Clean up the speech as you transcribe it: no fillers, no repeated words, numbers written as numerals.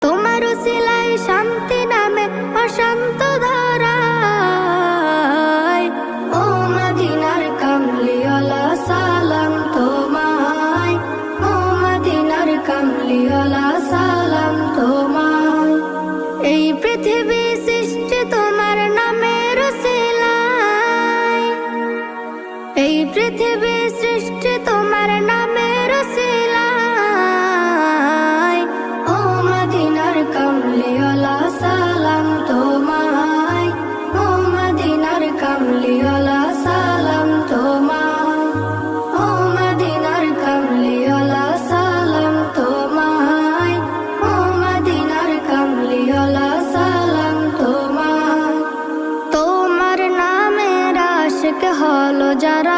তোমার উসিলায় শান্তি নামে অশান্ত ধারায়। ও মদিনার কামলিওয়ালা সালাম তোমায়, ও মদিনার কামলিওয়ালা সালাম তোমায়। এই পৃথিবী সৃষ্টি তোমার নামের উসিলায়, এই পৃথিবী সৃষ্টি তোমার নামের উসিলায়। ও মদিনার কামলিওয়ালা সালাম তোমায়, ও মদিনার কামলিওয়ালা সালাম তোমায়, ও মদিনার কামলিওয়ালা সালাম তোমায়, ও মদিনার কামলিওয়ালা সালাম তোমায়। তোমার নামের আশিক হলো যারা,